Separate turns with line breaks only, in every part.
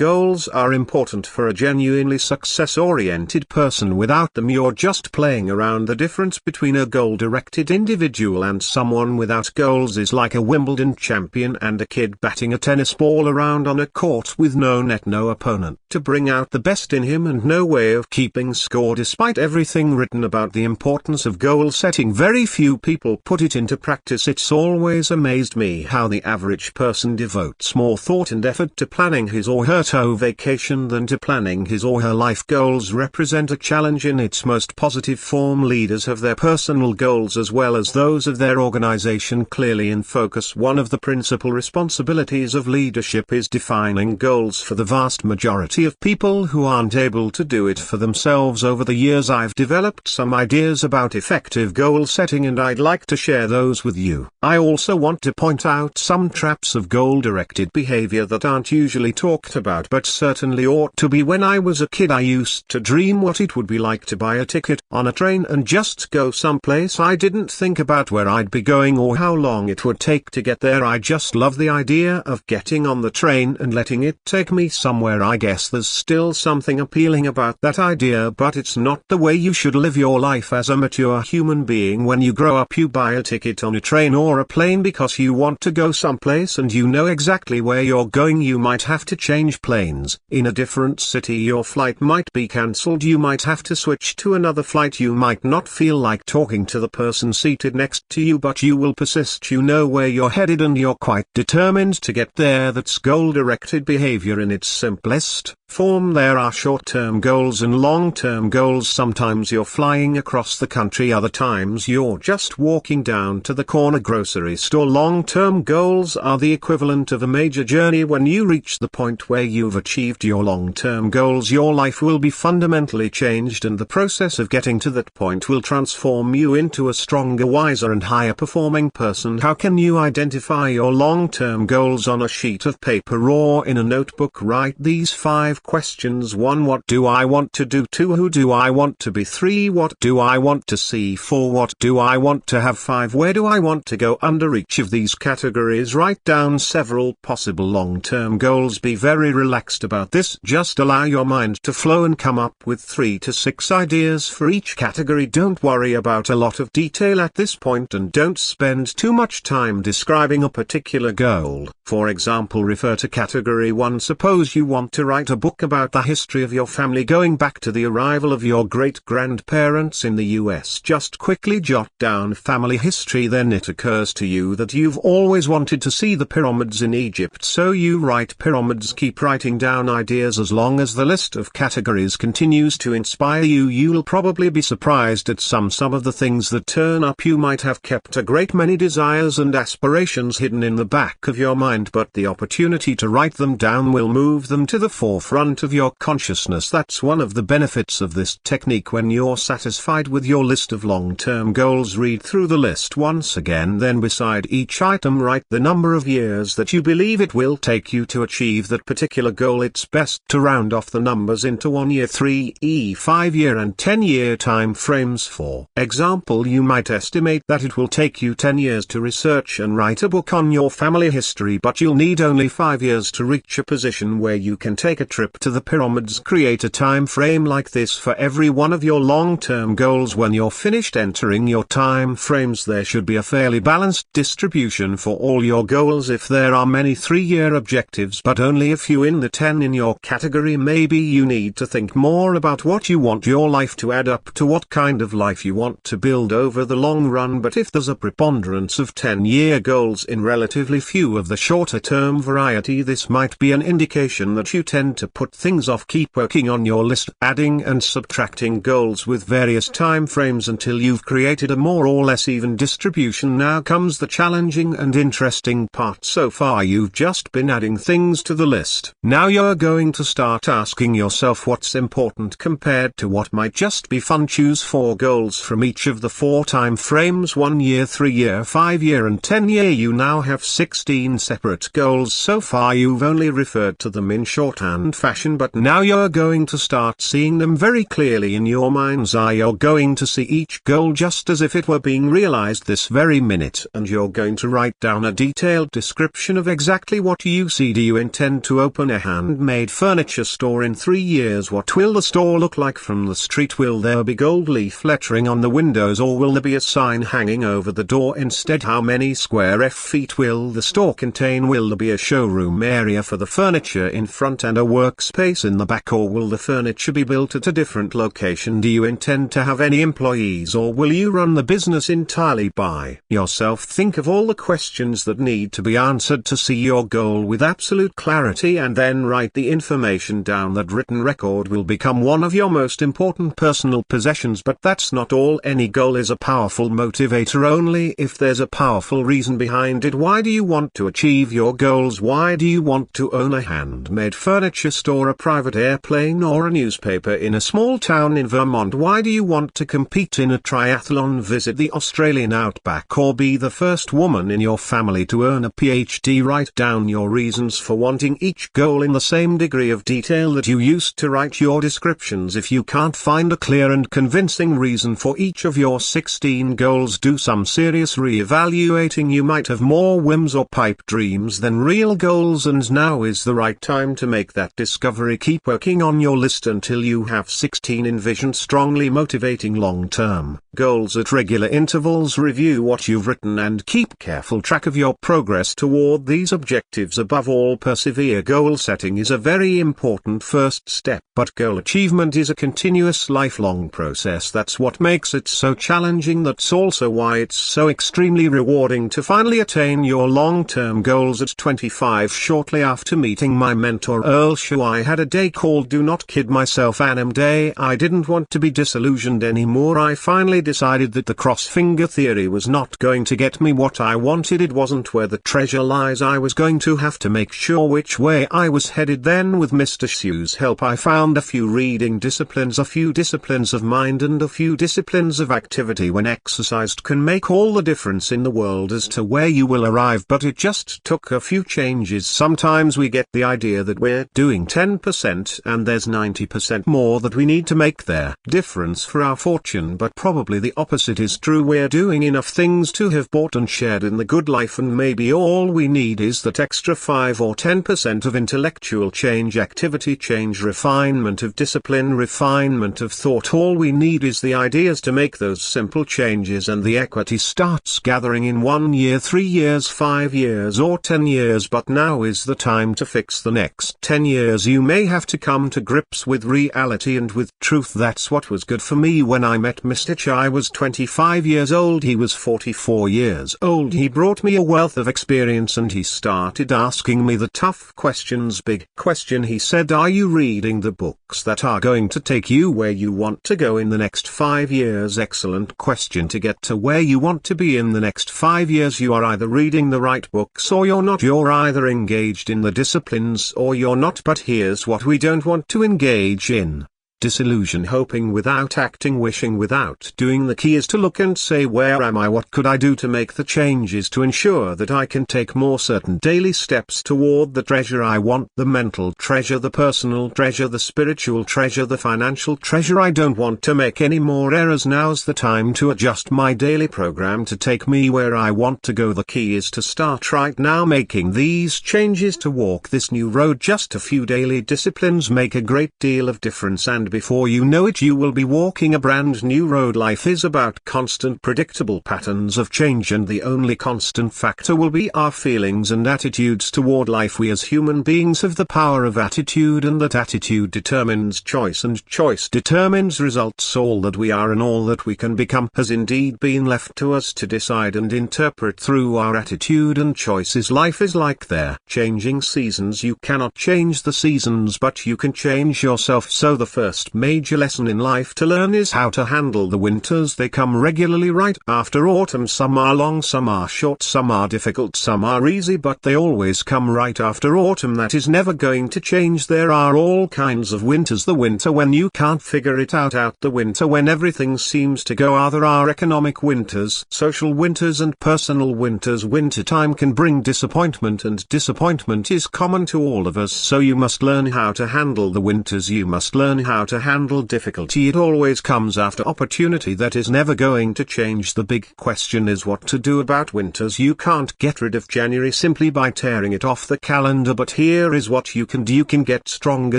Goals are important for a genuinely success-oriented person. Without them you're just playing around. The difference between a goal-directed individual and someone without goals is like a Wimbledon champion and a kid batting a tennis ball around on a court with no net, no opponent to bring out the best in him and no way of keeping score. Despite everything written about the importance of goal setting, very few people put it into practice. It's always amazed me how the average person devotes more thought and effort to planning his or her vacation than to planning his or her life. Goals represent a challenge in its most positive form. Leaders have their personal goals as well as those of their organization clearly in focus. One of the principal responsibilities of leadership is defining goals for the vast majority of people who aren't able to do it for themselves. Over the years I've developed some ideas about effective goal setting and I'd like to share those with you. I also want to point out some traps of goal-directed behavior that aren't usually talked about but certainly ought to be. When I was a kid I used to dream what it would be like to buy a ticket on a train and just go someplace. I didn't think about where I'd be going or how long it would take to get there. I just loved the idea of getting on the train and letting it take me somewhere. I guess there's still something appealing about that idea, but it's not the way you should live your life as a mature human being. When you grow up you buy a ticket on a train or a plane because you want to go someplace and you know exactly where you're going. You might have to change planes. In a different city your flight might be cancelled. You might have to switch to another flight. You might not feel like talking to the person seated next to you, but you will persist. You know where you're headed and you're quite determined to get there. That's goal-directed behavior in its simplest form. There are short-term goals and long-term goals. Sometimes you're flying across the country, other times you're just walking down to the corner grocery store. Long-term goals are the equivalent of a major journey. When you reach the point where you've achieved your long-term goals, your life will be fundamentally changed, and the process of getting to that point will transform you into a stronger, wiser and higher performing person. How can you identify your long-term goals? On a sheet of paper or in a notebook write these 5 questions. 1. What do I want to do? 2. Who do I want to be? 3. What do I want to see? 4. What do I want to have? 5. Where do I want to go? Under each of these categories write down several possible long-term goals. Be very relaxed about this. Just allow your mind to flow and come up with 3 to 6 ideas for each category. Don't worry about a lot of detail at this point and don't spend too much time describing a particular goal. For example, refer to category 1. Suppose you want to write a book about the history of your family going back to the arrival of your great-grandparents in the US. Just quickly jot down family history. Then it occurs to you that you've always wanted to see the pyramids in Egypt, so you write pyramids. Keep writing down ideas as long as the list of categories continues to inspire you. You'll probably be surprised at some of the things that turn up. You might have kept a great many desires and aspirations hidden in the back of your mind, but the opportunity to write them down will move them to the forefront of your consciousness. That's one of the benefits of this technique. When you're satisfied with your list of long-term goals, read through the list once again. Then beside each item write the number of years that you believe it will take you to achieve that particular goal. It's best to round off the numbers into 1 year, 3 year, 5 year and 10 year time frames. For example, you might estimate that it will take you 10 years to research and write a book on your family history, but you'll need only 5 years to reach a position where you can take a trip to the pyramids. Create a time frame like this for every one of your long-term goals. When you're finished entering your time frames, there should be a fairly balanced distribution for all your goals. If there are many 3-year objectives but only a few in the 10 in your category, maybe you need to think more about what you want your life to add up to, what kind of life you want to build over the long run. But if there's a preponderance of 10-year goals in relatively few of the shorter-term variety, this might be an indication that you tend to put things off. Keep working on your list, adding and subtracting goals with various time frames until you've created a more or less even distribution. Now comes the challenging and interesting part. So far you've just been adding things to the list. Now you're going to start asking yourself what's important compared to what might just be fun. Choose 4 goals from each of the 4 time frames: 1 year, 3 year, 5 year and 10 year. You now have 16 separate goals. So far you've only referred to them in shorthand. fashion, but now you're going to start seeing them very clearly in your mind's eye. You're going to see each goal just as if it were being realized this very minute, and you're going to write down a detailed description of exactly what you see. Do you intend to open a handmade furniture store in 3 years? What will the store look like from the street? Will there be gold leaf lettering on the windows, or will there be a sign hanging over the door instead? How many square feet will the store contain? Will there be a showroom area for the furniture in front and a workspace in the back, or will the furniture be built at a different location? Do you intend to have any employees, or will you run the business entirely by yourself? Think of all the questions that need to be answered to see your goal with absolute clarity, and then write the information down. That written record will become one of your most important personal possessions. But that's not all. Any goal is a powerful motivator only if there's a powerful reason behind it. Why do you want to achieve your goals? Why do you want to own a handmade furniture store, a private airplane, or a newspaper in a small town in Vermont? Why do you want to compete in a triathlon, visit the Australian outback, or be the first woman in your family to earn a PhD? Write down your reasons for wanting each goal in the same degree of detail that you used to write your descriptions. If you can't find a clear and convincing reason for each of your 16 goals, do some serious re-evaluating. You might have more whims or pipe dreams than real goals, and now is the right time to make that discovery. Keep working on your list until you have 16. Envision strongly motivating long-term goals at regular intervals. Review what you've written and keep careful track of your progress toward these objectives. Above all, persevere. Goal setting is a very important first step, but goal achievement is a continuous, lifelong process. That's what makes it so challenging. That's also why it's so extremely rewarding to finally attain your long-term goals. At 25, shortly after meeting my mentor Earl Shaw, I had a day called Do Not Kid Myself Anim Day. I didn't want to be disillusioned anymore. I finally decided that the cross-finger theory was not going to get me what I wanted. It wasn't where the treasure lies. I was going to have to make sure which way I was headed. Then with Mr. Shu's help, I found a few reading disciplines, a few disciplines of mind, and a few disciplines of activity. When exercised, can make all the difference in the world as to where you will arrive. But it just took a few changes. Sometimes we get the idea that we're doing 10% and there's 90% more that we need to make their difference for our fortune. But probably the opposite is true. We're doing enough things to have bought and shared in the good life, and maybe all we need is that extra 5 or 10% of intellectual change, activity change, refinement of discipline, refinement of thought. All we need is the ideas to make those simple changes, and the equity starts gathering in 1 year, 3 years, 5 years, or 10 years. But now is the time to fix the next 10 years. You may have to come to grips with reality and with truth. That's what was good for me when I met Mr. Ch. I was 25 years old. He was 44 years old. He brought me a wealth of experience, and he started asking me the tough questions. Big question, he said: are you reading the books that are going to take you where you want to go in the next 5 years? Excellent question. To get to where you want to be in the next 5 years, you are either reading the right books or you're not. You're either engaged in the disciplines or you're not. But here's what we don't want to engage in: disillusion, hoping without acting, wishing without doing. The key is to look and say, where am I? What could I do to make the changes to ensure that I can take more certain daily steps toward the treasure I want? The mental treasure, the personal treasure, the spiritual treasure, the financial treasure. I don't want to make any more errors. Now's the time to adjust my daily program to take me where I want to go. The key is to start right now making these changes to walk this new road. Just a few daily disciplines make a great deal of difference, and before you know it, you will be walking a brand new road. Life is about constant, predictable patterns of change, and the only constant factor will be our feelings and attitudes toward life. We as human beings have the power of attitude, and that attitude determines choice, and choice determines results. All that we are and all that we can become has indeed been left to us to decide and interpret through our attitude and choices. Life is like their changing seasons. You cannot change the seasons, but you can change yourself. So the first first major lesson in life to learn is how to handle the winters. They come regularly right after autumn. Some are long, some are short, some are difficult, some are easy, but they always come right after autumn. That is never going to change. There are all kinds of winters. The winter when you can't figure it out the winter when everything seems to go. There are economic winters, social winters and personal winters. Wintertime can bring disappointment, and disappointment is common to all of us, so you must learn how to handle the winters. You must learn how to handle difficulty. It always comes after opportunity. That is never going to change. The big question is what to do about winters. You can't get rid of January simply by tearing it off the calendar, but here is what you can do. You can get stronger,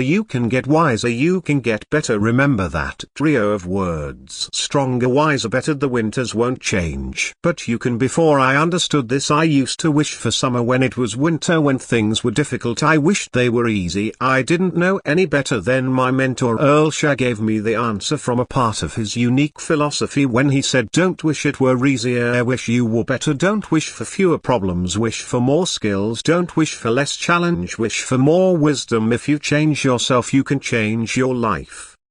you can get wiser, you can get better. Remember that trio of words: stronger, wiser, better. The winters won't change, but you can. Before I understood this, I used to wish for summer when it was winter. When things were difficult, I wished they were easy. I didn't know any better. Then my mentor Earl Shah gave me the answer from a part of his unique philosophy when he said, don't wish it were easier, wish you were better. Don't wish for fewer problems, wish for more skills. Don't wish for less challenge, wish for more wisdom. If you change yourself, you can change your life.